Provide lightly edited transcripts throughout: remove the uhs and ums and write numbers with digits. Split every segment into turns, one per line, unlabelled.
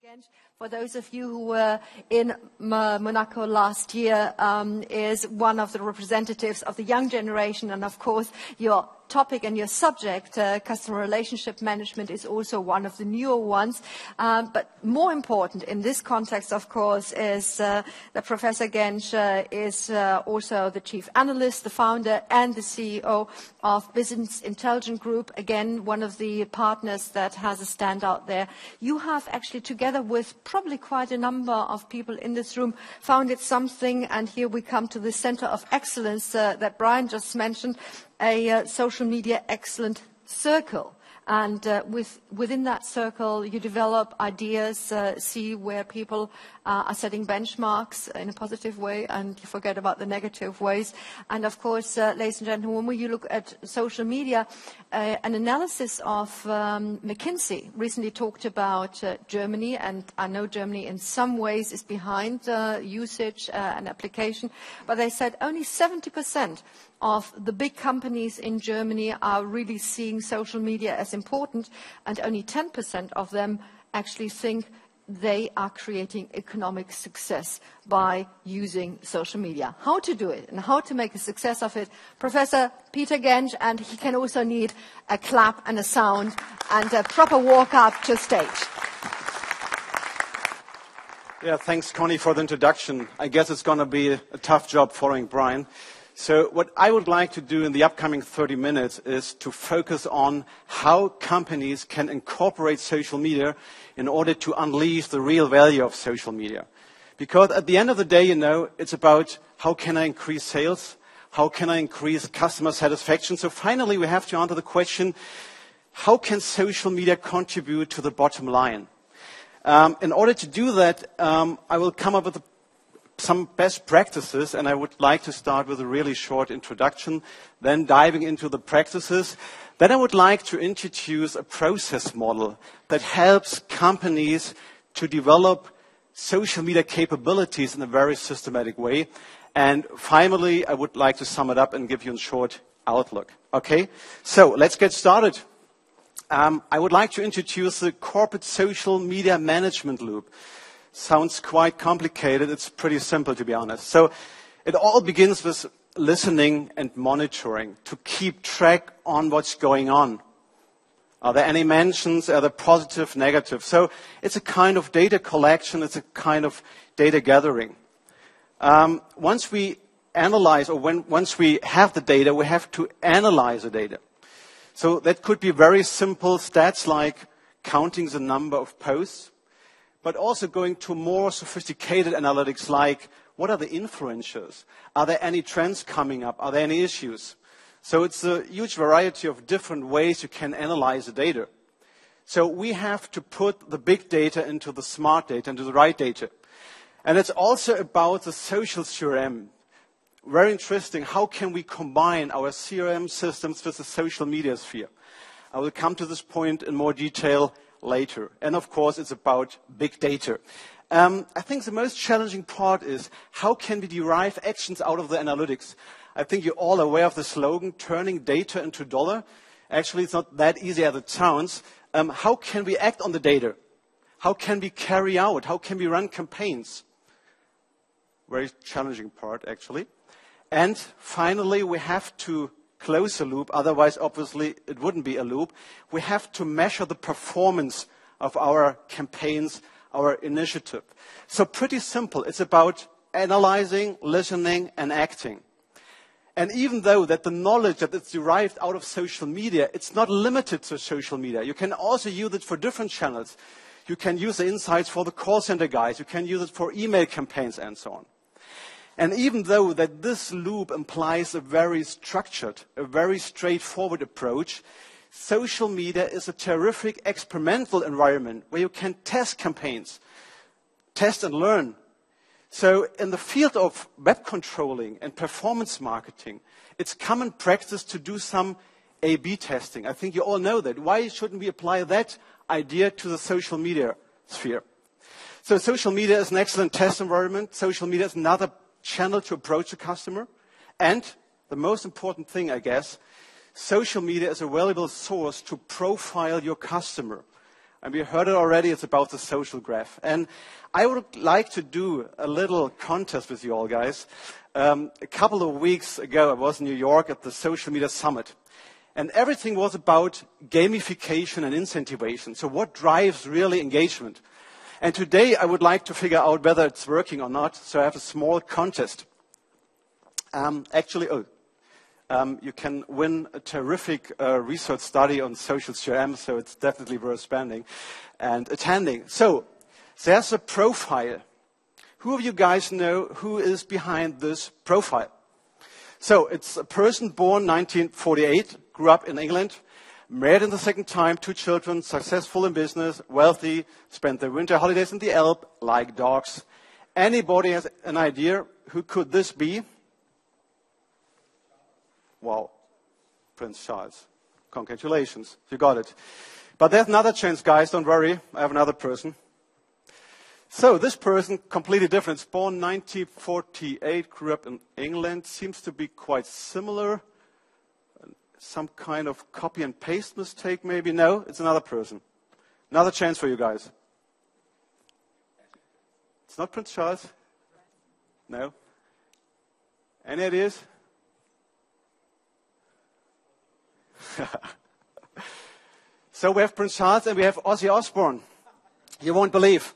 Gentsch, for those of you who were in Monaco last year, is one of the representatives of the young generation, and of course your topic and your subject, customer relationship management, is also one of the newer ones. But more important in this context, of course, is that Professor Gentsch is also the chief analyst, the founder and the CEO of Business Intelligence Group, again, one of the partners that has a standout there. You have actually, together with probably quite a number of people in this room, founded something, and here we come to the Center of Excellence that Brian just mentioned, a social media excellent circle. And within that circle, you develop ideas, see where people are setting benchmarks in a positive way, and you forget about the negative ways. And of course, ladies and gentlemen, when you look at social media, an analysis of McKinsey recently talked about Germany, and I know Germany in some ways is behind usage and application, but they said only 70% of the big companies in Germany are really seeing social media as important, and only 10% of them actually think they are creating economic success by using social media. How to do it and how to make a success of it, Professor Peter Gentsch, and he can also need a clap and a sound and a proper walk up to stage.
Yeah, thanks, Connie, for the introduction. I guess it's going to be a tough job following Brian. So what I would like to do in the upcoming 30 minutes is to focus on how companies can incorporate social media in order to unleash the real value of social media. Because at the end of the day, it's about how can I increase sales? How can I increase customer satisfaction? So finally, we have to answer the question, how can social media contribute to the bottom line? In order to do that, I will come up with some best practices, and I would like to start with a really short introduction, then diving into the practices. Then I would like to introduce a process model that helps companies to develop social media capabilities in a very systematic way. And finally, I would like to sum it up and give you a short outlook. Okay, so let's get started. I would like to introduce the corporate social media management loop. Sounds quite complicated. It's pretty simple, to be honest. So it all begins with listening and monitoring to keep track on what's going on. Are there any mentions? Are they positive, negative? So it's a kind of data collection. It's a kind of data gathering. Once we analyze, or once we have the data, we have to analyze the data. So that could be very simple stats like counting the number of posts, but also going to more sophisticated analytics like what are the influencers? Are there any trends coming up? Are there any issues? So it's a huge variety of different ways you can analyze the data. So we have to put the big data into the smart data, into the right data. And it's also about the social CRM. Very interesting. How can we combine our CRM systems with the social media sphere? I will come to this point in more detail later. And of course, it's about big data. I think the most challenging part is how can we derive actions out of the analytics? I think you're all aware of the slogan, turning data into dollar. Actually, it's not that easy as it sounds. How can we act on the data? How can we carry out? How can we run campaigns? Very challenging part, actually. And finally, we have to close a loop, otherwise obviously it wouldn't be a loop. We have to measure the performance of our campaigns, our initiative. So pretty simple. It's about analyzing, listening, and acting. And even though that the knowledge that is derived out of social media, it's not limited to social media. You can also use it for different channels. You can use the insights for the call center guys. You can use it for email campaigns and so on. And even though that this loop implies a very structured, a very straightforward approach, social media is a terrific experimental environment where you can test campaigns, test and learn. So in the field of web controlling and performance marketing, it's common practice to do some A/B testing. I think you all know that. Why shouldn't we apply that idea to the social media sphere? So social media is an excellent test environment. Social media is another channel to approach a customer. And the most important thing, I guess, social media is a valuable source to profile your customer. And we heard it already, it's about the social graph. And I would like to do a little contest with you all guys. A couple of weeks ago, I was in New York at the Social Media Summit. And everything was about gamification and incentivation. So what drives really engagement? And today I would like to figure out whether it's working or not. So I have a small contest. You can win a terrific research study on social CRM, so it's definitely worth spending and attending. So there's a profile. Who of you guys know who is behind this profile? So it's a person born 1948, grew up in England, married in the second time, 2 children, successful in business, wealthy, spent their winter holidays in the Alps, like dogs. Anybody has an idea who could this be? Wow, Prince Charles. Congratulations, you got it. But there's another chance, guys, don't worry, I have another person. So this person, completely different, born 1948, grew up in England, seems to be quite similar. Some kind of copy and paste mistake, maybe? No, it's another person. Another chance for you guys. It's not Prince Charles? No? Any ideas? So we have Prince Charles and we have Ozzy Osbourne. You won't believe.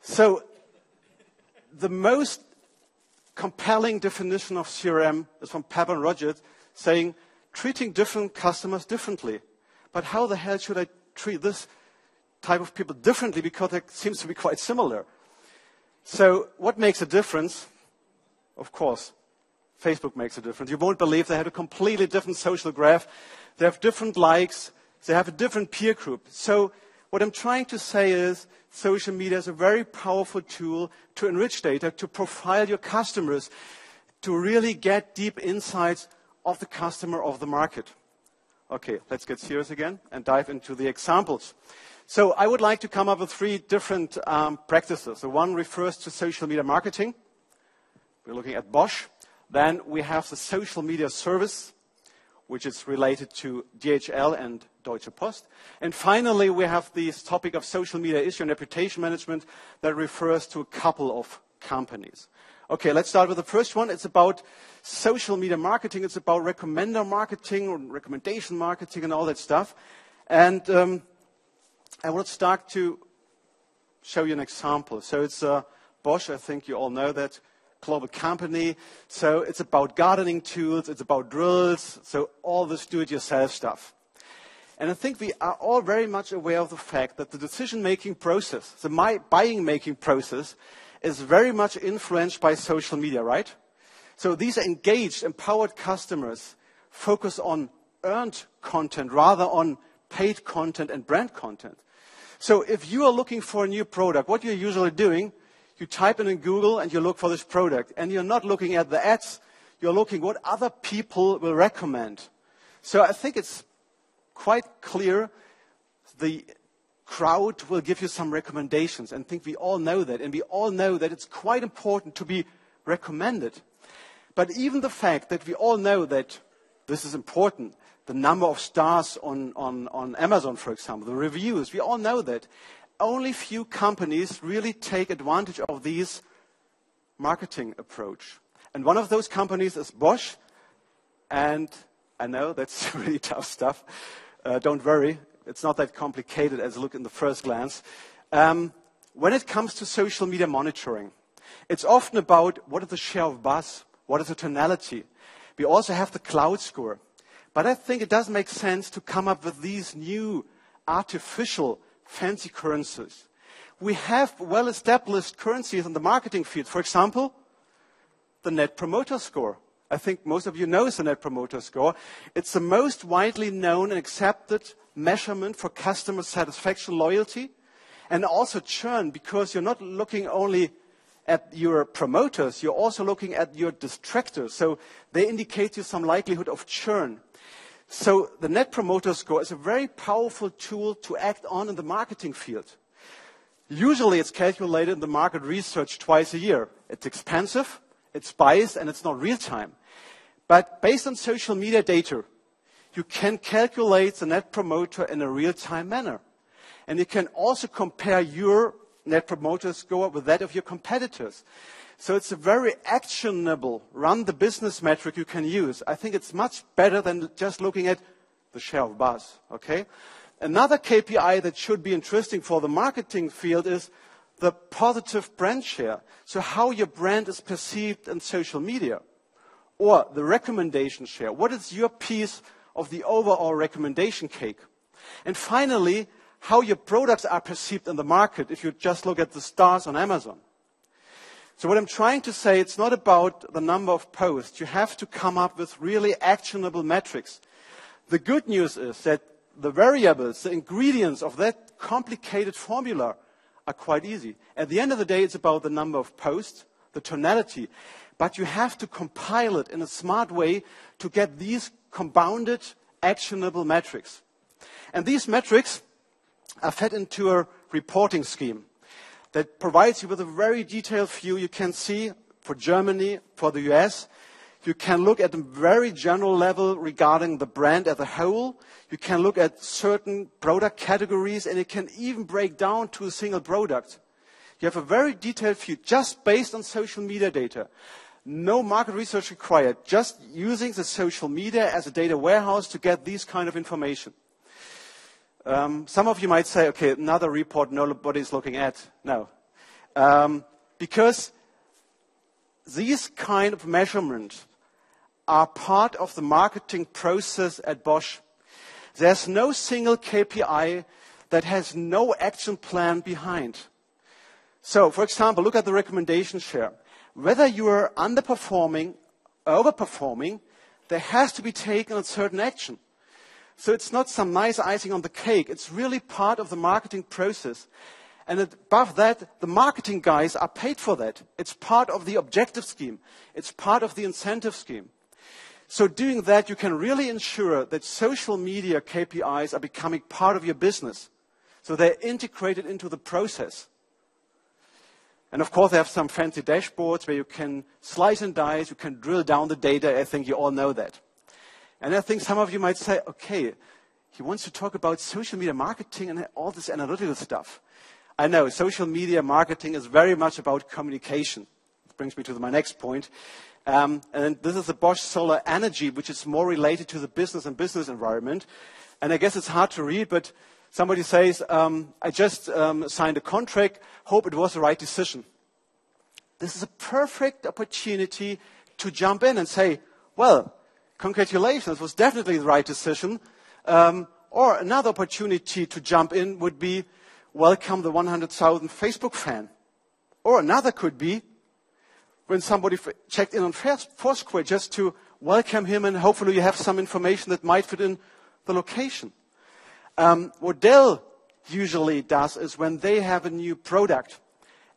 So the most compelling definition of CRM is from Pepper and Rogers, saying treating different customers differently. But how the hell should I treat this type of people differently, because it seems to be quite similar? So what makes a difference? Of course, Facebook makes a difference. You won't believe they have a completely different social graph. They have different likes. They have a different peer group. So what I'm trying to say is social media is a very powerful tool to enrich data, to profile your customers, to really get deep insights of the customer, of the market. Okay, let's get serious again and dive into the examples. So I would like to come up with 3 different practices. So one refers to social media marketing. We're looking at Bosch. Then we have the social media service, which is related to DHL and Deutsche Post. And finally, we have this topic of social media issue and reputation management that refers to a couple of companies. Okay, let's start with the first one. It's about social media marketing. It's about recommender marketing, recommendation marketing, and all that stuff. And I will start to show you an example. So it's Bosch. I think you all know that. Global company. So it's about gardening tools, it's about drills, so all this do-it-yourself stuff. And I think we are all very much aware of the fact that the decision-making process, the buying-making process, is very much influenced by social media, right? So these engaged, empowered customers focus on earned content rather on paid content and brand content. So if you are looking for a new product, what you're usually doing, you type in Google and you look for this product. And you're not looking at the ads. You're looking what other people will recommend. So I think it's quite clear the crowd will give you some recommendations. And I think we all know that. And we all know that it's quite important to be recommended. But even the fact that we all know that this is important, the number of stars on Amazon, for example, the reviews, we all know that. Only few companies really take advantage of these marketing approach. And one of those companies is Bosch. And I know that's really tough stuff. Don't worry, it's not that complicated as it looks in the first glance. When it comes to social media monitoring, it's often about what is the share of buzz, what is the tonality. We also have the cloud score. But I think it does make sense to come up with these new artificial fancy currencies. We have well-established currencies in the marketing field. For example, the Net Promoter Score. I think most of you know the Net Promoter Score. It's the most widely known and accepted measurement for customer satisfaction, loyalty, and also churn, because you're not looking only at your promoters, you're also looking at your distractors. So they indicate you some likelihood of churn. So the Net Promoter Score is a very powerful tool to act on in the marketing field. Usually it's calculated in the market research twice a year. It's expensive, it's biased, and it's not real time. But based on social media data, you can calculate the Net Promoter in a real-time manner. And you can also compare your Net Promoter Score with that of your competitors. So it's a very actionable, run-the-business metric you can use. I think it's much better than just looking at the share of buzz, okay? Another KPI that should be interesting for the marketing field is the positive brand share. So how your brand is perceived in social media. Or the recommendation share. What is your piece of the overall recommendation cake? And finally, how your products are perceived in the market if you just look at the stars on Amazon. So what I'm trying to say, it's not about the number of posts. You have to come up with really actionable metrics. The good news is that the variables, the ingredients of that complicated formula are quite easy. At the end of the day, it's about the number of posts, the tonality, but you have to compile it in a smart way to get these compounded, actionable metrics. And these metrics are fed into a reporting scheme that provides you with a very detailed view. You can see for Germany, for the US, you can look at a very general level regarding the brand as a whole. You can look at certain product categories, and it can even break down to a single product. You have a very detailed view just based on social media data. No market research required, just using the social media as a data warehouse to get these kind of information. Some of you might say, okay, another report nobody's looking at. No. Because these kind of measurements are part of the marketing process at Bosch. There's no single KPI that has no action plan behind. So, for example, look at the recommendation share. Whether you are underperforming, overperforming, there has to be taken a certain action. So it's not some nice icing on the cake. It's really part of the marketing process. And above that, the marketing guys are paid for that. It's part of the objective scheme. It's part of the incentive scheme. So doing that, you can really ensure that social media KPIs are becoming part of your business. So they're integrated into the process. And of course, they have some fancy dashboards where you can slice and dice, you can drill down the data. I think you all know that. And I think some of you might say, okay, he wants to talk about social media marketing and all this analytical stuff. I know, social media marketing is very much about communication. This brings me to my next point. And this is the Bosch Solar Energy, which is more related to the business and business environment. And I guess it's hard to read, but somebody says, I just signed a contract, hope it was the right decision. This is a perfect opportunity to jump in and say, well, congratulations, it was definitely the right decision. Or another opportunity to jump in would be, welcome the 100,000 Facebook fan. Or another could be, when somebody checked in on Foursquare, just to welcome him, and hopefully you have some information that might fit in the location. What Dell usually does is when they have a new product,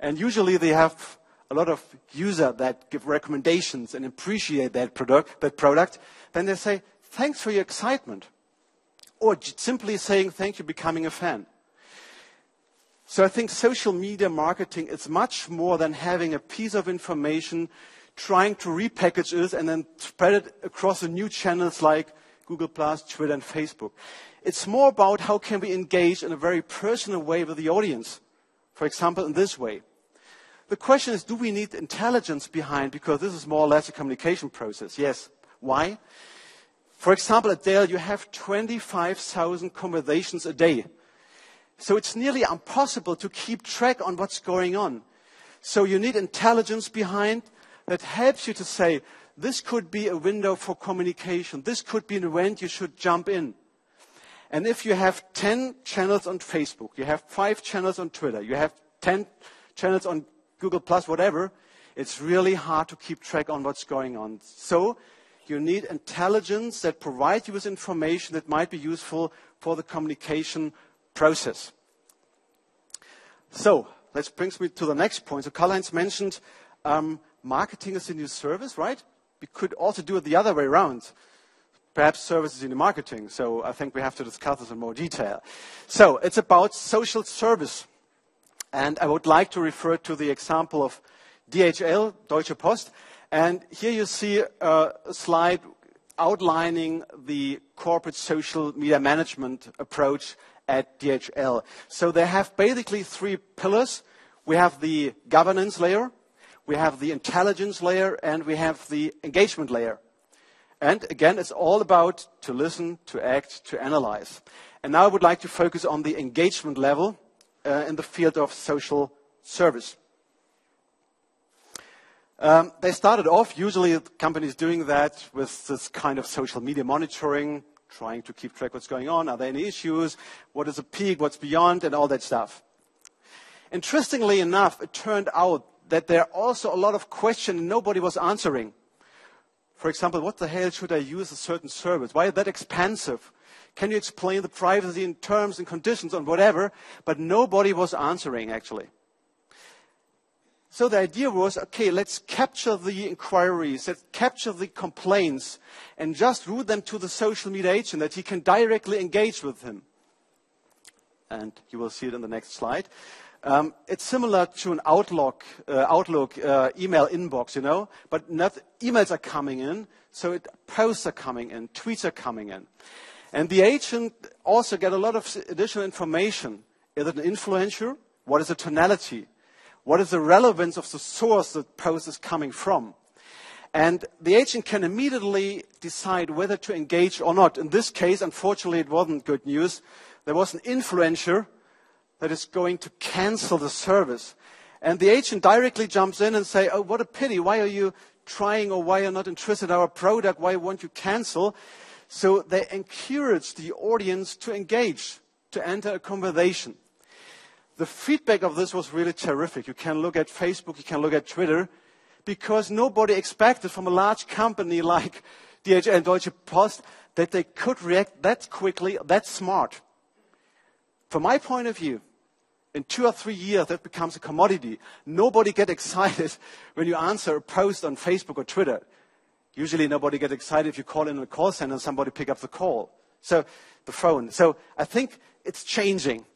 and usually they have a lot of users that give recommendations and appreciate that product, then they say, thanks for your excitement. Or simply saying, thank you for becoming a fan. So I think social media marketing is much more than having a piece of information, trying to repackage it and then spread it across the new channels like Google+, Twitter, and Facebook. It's more about how can we engage in a very personal way with the audience. For example, in this way. The question is, do we need intelligence behind? Because this is more or less a communication process. Yes. Why? For example, at Dell, you have 25,000 conversations a day. So it's nearly impossible to keep track on what's going on. So you need intelligence behind that helps you to say, this could be a window for communication. This could be an event you should jump in. And if you have 10 channels on Facebook, you have 5 channels on Twitter, you have 10 channels on Google+, whatever, it's really hard to keep track on what's going on. So you need intelligence that provides you with information that might be useful for the communication process. So that brings me to the next point. So Karl-Heinz mentioned marketing is the new service, right? We could also do it the other way around. Perhaps services in the marketing. So I think we have to discuss this in more detail. So it's about social service. And I would like to refer to the example of DHL, Deutsche Post. And here you see a slide outlining the corporate social media management approach at DHL. So they have basically three pillars. We have the governance layer, we have the intelligence layer, and we have the engagement layer. And again, it's all about to listen, to act, to analyze. And now I would like to focus on the engagement level in the field of social service. They started off, usually companies doing that with this kind of social media monitoring, trying to keep track of what's going on. Are there any issues? What is the peak? What's beyond? And all that stuff. Interestingly enough, it turned out that there are also a lot of questions nobody was answering. For example, what the hell should I use a certain service? Why is that expensive? Can you explain the privacy and terms and conditions and whatever? But nobody was answering, actually. So the idea was, okay, let's capture the inquiries, let's capture the complaints, and just route them to the social media agent that he can directly engage with him. And you will see it in the next slide. It's similar to an Outlook email inbox, you know, but not emails are coming in, so posts are coming in, tweets are coming in. And the agent also get a lot of additional information. Is it an influencer? What is the tonality? What is the relevance of the source the post is coming from? And the agent can immediately decide whether to engage or not. In this case, unfortunately, it wasn't good news. There was an influencer that is going to cancel the service. And the agent directly jumps in and say, oh, what a pity. Why are you trying, or why are you not interested in our product? Why won't you cancel? So they encourage the audience to engage, to enter a conversation. The feedback of this was really terrific. You can look at Facebook, you can look at Twitter, because nobody expected from a large company like DHL and Deutsche Post that they could react that quickly, that smart. From my point of view, in 2 or 3 years, that becomes a commodity. Nobody gets excited when you answer a post on Facebook or Twitter. Usually nobody gets excited if you call in a call center and somebody pick up the call. So the phone. So I think it's changing.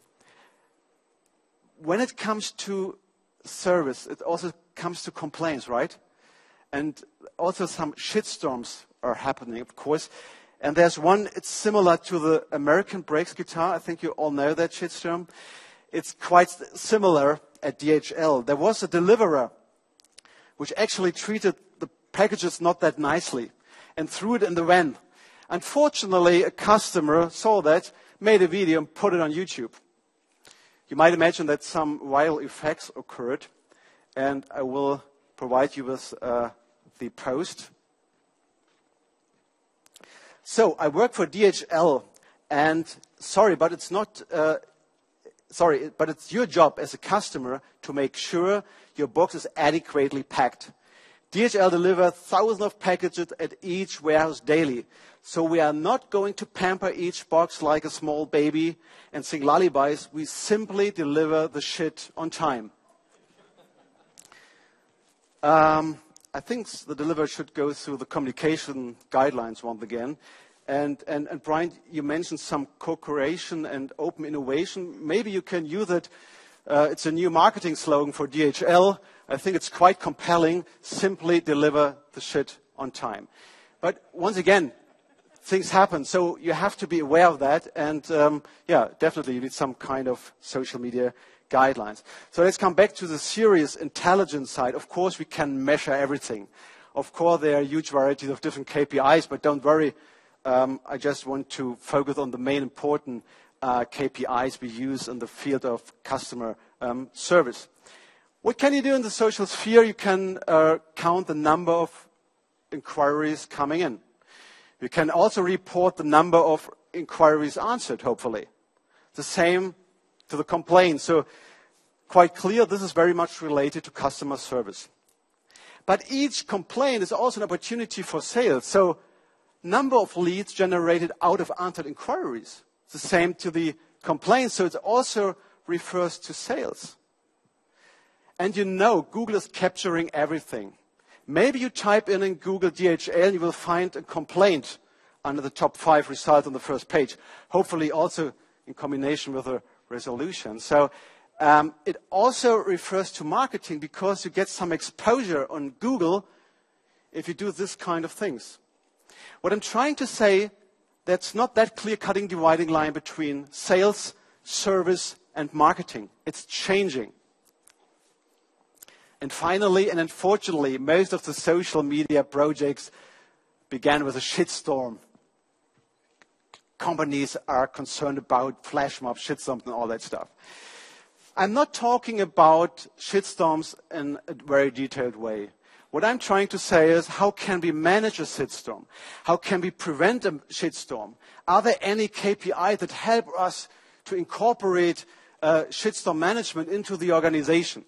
When it comes to service, it also comes to complaints, right? And also some shitstorms are happening, of course. And there's one, it's similar to the American Brakes guitar. I think you all know that shitstorm. It's quite similar at DHL. There was a deliverer which actually treated the packages not that nicely and threw it in the van. Unfortunately, a customer saw that, made a video and put it on YouTube. You might imagine that some viral effects occurred, and I will provide you with the post. So I work for DHL, and but it's not. But it's your job as a customer to make sure your box is adequately packed. DHL delivers thousands of packages at each warehouse daily. So we are not going to pamper each box like a small baby and sing lullabies. We simply deliver the shit on time. I think the deliverer should go through the communication guidelines once again. And Brian, you mentioned some co-creation and open innovation. Maybe you can use it. It's a new marketing slogan for DHL. I think it's quite compelling. Simply deliver the shit on time. But once again, things happen, so you have to be aware of that. And definitely you need some kind of social media guidelines. So let's come back to the serious intelligence side. Of course, we can measure everything. Of course, there are huge varieties of different KPIs, but don't worry. I just want to focus on the main important KPIs we use in the field of customer service. What can you do in the social sphere? You can count the number of inquiries coming in. You can also report the number of inquiries answered, hopefully. The same to the complaints. So quite clear, this is very much related to customer service. But each complaint is also an opportunity for sales. So number of leads generated out of answered inquiries. The same to the complaints, so it also refers to sales. And you know, Google is capturing everything. Maybe you type in Google DHL and you will find a complaint under the top 5 results on the first page. Hopefully also in combination with a resolution. So it also refers to marketing because you get some exposure on Google if you do this kind of things. What I'm trying to say, that's not that clear-cutting dividing line between sales service, and marketing. It's changing. And finally, and unfortunately, most of the social media projects began with a shitstorm. Companies are concerned about flash mobs, shitstorms, and all that stuff. I'm not talking about shitstorms in a very detailed way. What I'm trying to say is, how can we manage a shitstorm? How can we prevent a shitstorm? Are there any KPIs that help us to incorporate shitstorm management into the organization?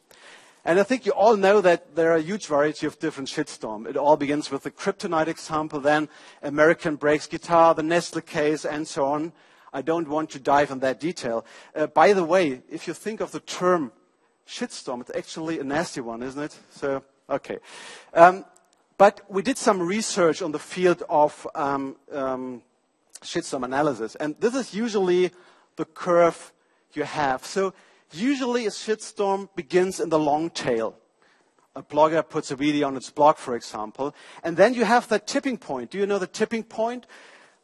And I think you all know that there are a huge variety of different shitstorms. It all begins with the kryptonite example, then American breaks guitar, the Nestle case, and so on. I don't want to dive in that detail. By the way, if you think of the term shitstorm, it's actually a nasty one, isn't it? So, okay. But we did some research on the field of shitstorm analysis. And this is usually the curve you have. So usually a shitstorm begins in the long tail. A blogger puts a video on its blog, for example. And then you have that tipping point. Do you know the tipping point?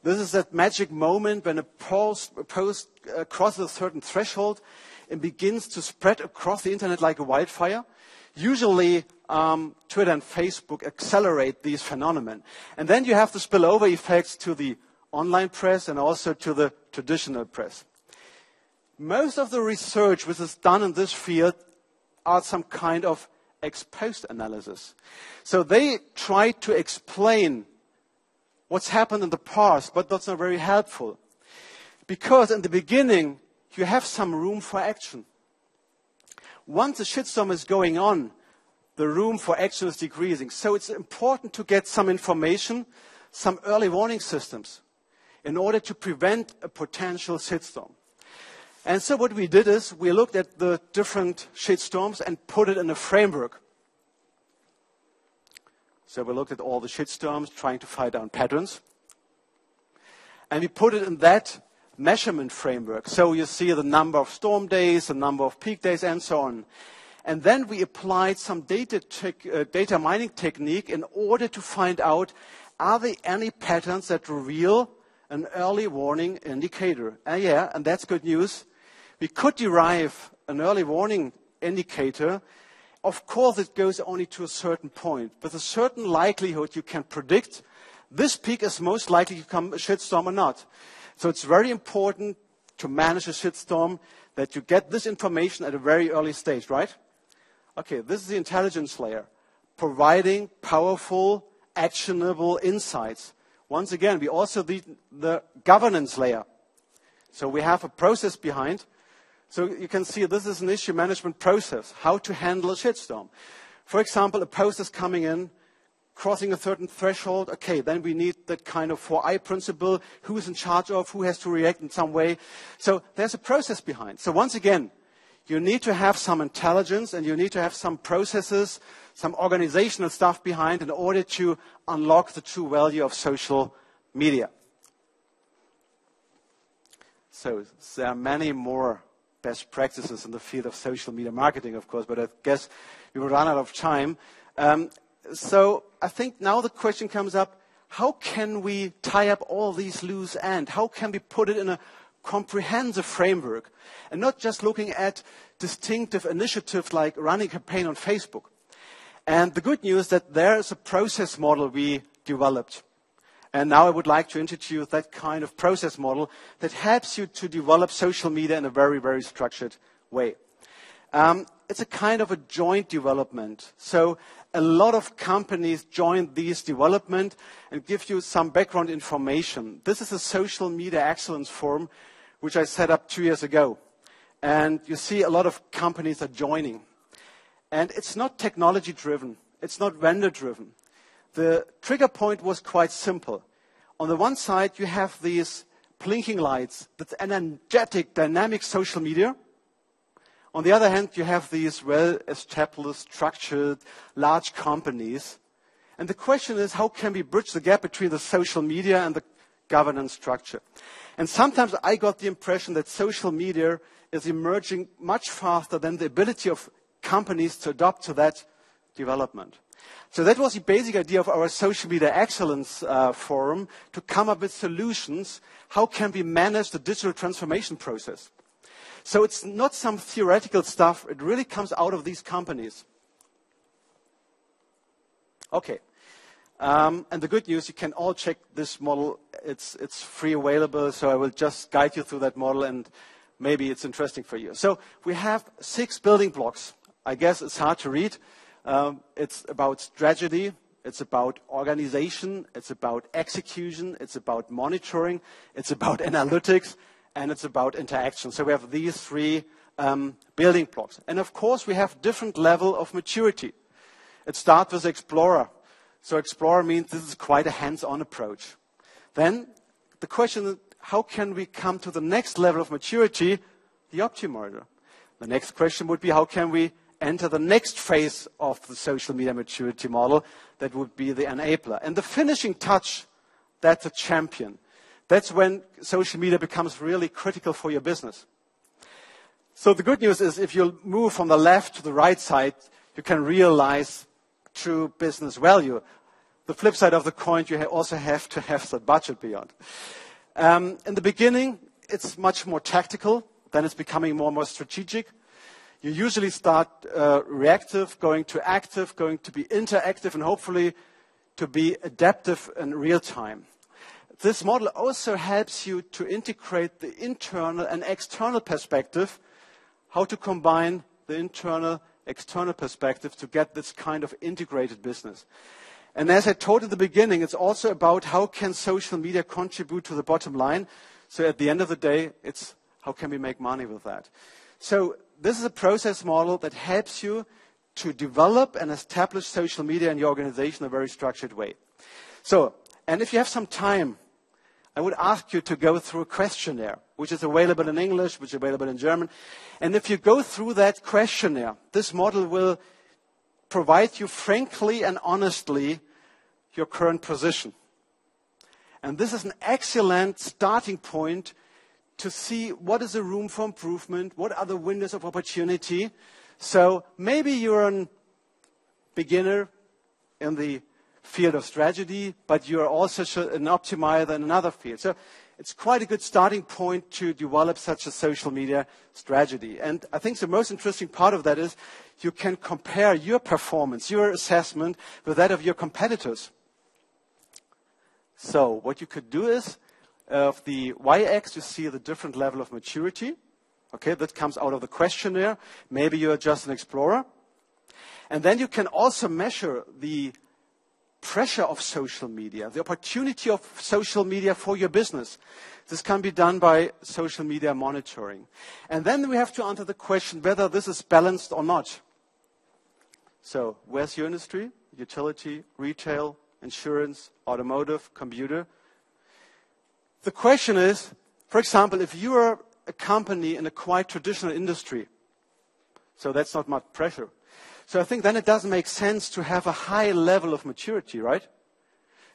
This is that magic moment when a post crosses a certain threshold and begins to spread across the internet like a wildfire. Usually, Twitter and Facebook accelerate these phenomena. And then you have the spillover effects to the online press and also to the traditional press. Most of the research which is done in this field are some kind of ex-post analysis. So they try to explain what's happened in the past, but that's not very helpful. Because in the beginning, you have some room for action. Once a shitstorm is going on, the room for action is decreasing. So it's important to get some information, some early warning systems, in order to prevent a potential shitstorm. And so what we did is we looked at the different shitstorms and put it in a framework. So we looked at all the shitstorms, trying to find out patterns. And we put it in that measurement framework. So you see the number of storm days, the number of peak days, and so on. And then we applied some data mining technique in order to find out, are there any patterns that reveal an early warning indicator? And that's good news. We could derive an early warning indicator. Of course, it goes only to a certain point. With a certain likelihood, you can predict this peak is most likely to become a shitstorm or not. So it's very important to manage a shitstorm that you get this information at a very early stage, right? Okay, this is the intelligence layer, providing powerful, actionable insights. Once again, we also need the governance layer. So we have a process behind. So you can see this is an issue management process, how to handle a shitstorm. For example, a post is coming in, crossing a certain threshold. Okay, then we need that kind of 4I principle, who is in charge of, who has to react in some way. So there's a process behind. So once again, you need to have some intelligence and you need to have some processes, some organizational stuff behind in order to unlock the true value of social media. So there are many more best practices in the field of social media marketing, of course, but I guess we will run out of time. So I think now the question comes up, how can we tie up all these loose ends? How can we put it in a comprehensive framework and not just looking at distinctive initiatives like running a campaign on Facebook? And the good news is that there is a process model we developed. And now I would like to introduce that kind of process model that helps you to develop social media in a very, very structured way. It's a kind of a joint development. So a lot of companies join these development and give you some background information. This is a social media excellence forum, which I set up 2 years ago. And you see a lot of companies are joining. And it's not technology driven. It's not vendor driven. The trigger point was quite simple. On the one side, you have these blinking lights. That's energetic, dynamic social media. On the other hand, you have these well-established, structured, large companies. And the question is, how can we bridge the gap between the social media and the governance structure? And sometimes I got the impression that social media is emerging much faster than the ability of companies to adopt to that development. So that was the basic idea of our Social Media Excellence Forum, to come up with solutions. How can we manage the digital transformation process? So it's not some theoretical stuff. It really comes out of these companies. Okay. And the good news, you can all check this model. It's free available, so I will just guide you through that model, and maybe it's interesting for you. So we have 6 building blocks. I guess it's hard to read. It's about strategy. It's about organization. It's about execution. It's about monitoring. It's about analytics. And it's about interaction. So we have these 3 building blocks. And of course, we have different level of maturity. It starts with Explorer. So Explorer means this is quite a hands-on approach. Then the question is, how can we come to the next level of maturity, the optimizer? The next question would be, how can we enter the next phase of the social media maturity model? That would be the enabler. And the finishing touch, that's a champion. That's when social media becomes really critical for your business. So the good news is, if you move from the left to the right side, you can realize true business value. The flip side of the coin, you also have to have the budget beyond. In the beginning, it's much more tactical. Then it's becoming more and more strategic. You usually start reactive, going to active, going to be interactive, and hopefully to be adaptive in real time. This model also helps you to integrate the internal and external perspective, how to combine the internal, external perspective to get this kind of integrated business. And as I told at the beginning, it's also about how can social media contribute to the bottom line. So at the end of the day, it's how can we make money with that. So this is a process model that helps you to develop and establish social media in your organization in a very structured way. So, and if you have some time, I would ask you to go through a questionnaire, which is available in English, which is available in German. And if you go through that questionnaire, this model will provide you frankly and honestly your current position. And this is an excellent starting point to see what is the room for improvement, what are the windows of opportunity. So maybe you're a beginner in the field of strategy, but you're also an optimizer in another field. So it's quite a good starting point to develop such a social media strategy. And I think the most interesting part of that is you can compare your performance, your assessment, with that of your competitors. So what you could do is, of the y-axis, you see the different level of maturity. Okay, that comes out of the questionnaire. Maybe you're just an explorer. And then you can also measure the pressure of social media, the opportunity of social media for your business. This can be done by social media monitoring. And then we have to answer the question whether this is balanced or not. So, where's your industry? Utility, retail, insurance, automotive, computer. The question is, for example, if you are a company in a quite traditional industry, so that's not much pressure. So I think then it doesn't make sense to have a high level of maturity, right?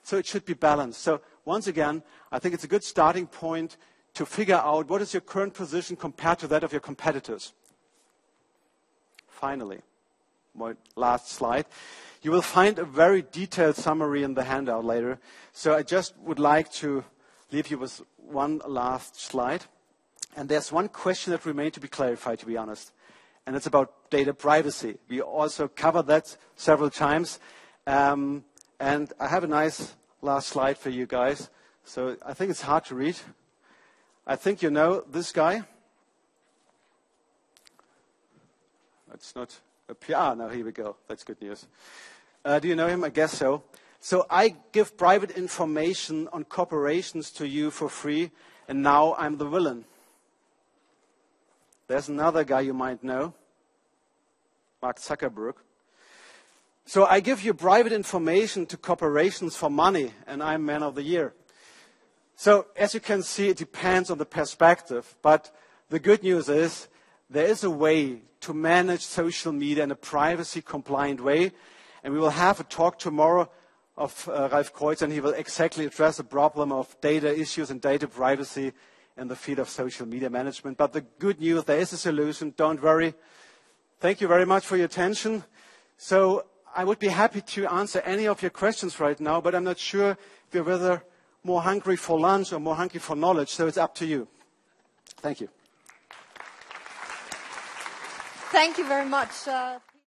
So it should be balanced. So once again, I think it's a good starting point to figure out what is your current position compared to that of your competitors. Finally, my last slide. You will find a very detailed summary in the handout later. So I just would like to leave you with one last slide. And there's one question that remains to be clarified, to be honest. And it's about data privacy. We also covered that several times. And I have a nice last slide for you guys. So I think it's hard to read. I think you know this guy. It's not up here. Ah, no, here we go. That's good news. Do you know him? I guess so. So I give private information on corporations to you for free, and now I'm the villain. There's another guy you might know, Mark Zuckerberg. So I give you private information to corporations for money, and I'm Man of the Year. So as you can see, it depends on the perspective. But the good news is there is a way to manage social media in a privacy-compliant way. And we will have a talk tomorrow of Ralf Kreutz, and he will exactly address the problem of data issues and data privacy in the field of social media management. But the good news, there is a solution. Don't worry. Thank you very much for your attention. So I would be happy to answer any of your questions right now, but I'm not sure if you're whether more hungry for lunch or more hungry for knowledge, so it's up to you. Thank you.
thank you very much.